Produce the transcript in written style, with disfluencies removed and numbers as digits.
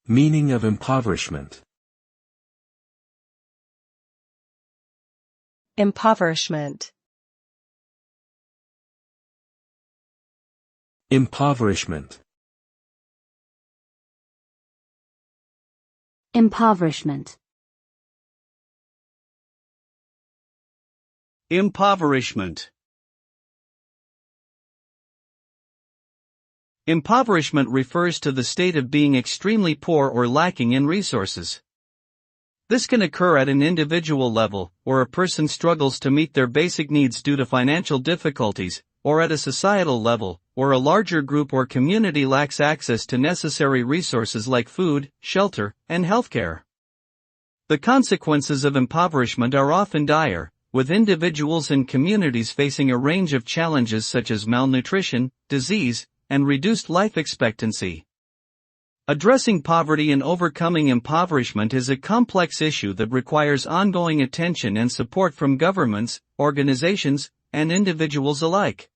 Meaning of impoverishment. Impoverishment. Impoverishment. Impoverishment. Impoverishment. Impoverishment refers to the state of being extremely poor or lacking in resources. This can occur at an individual level, where a person struggles to meet their basic needs due to financial difficulties, or at a societal level, where a larger group or community lacks access to necessary resources like food, shelter, and healthcare. The consequences of impoverishment are often dire, with individuals and communities facing a range of challenges such as malnutrition, disease, and reduced life expectancy. Addressing poverty and overcoming impoverishment is a complex issue that requires ongoing attention and support from governments, organizations, and individuals alike.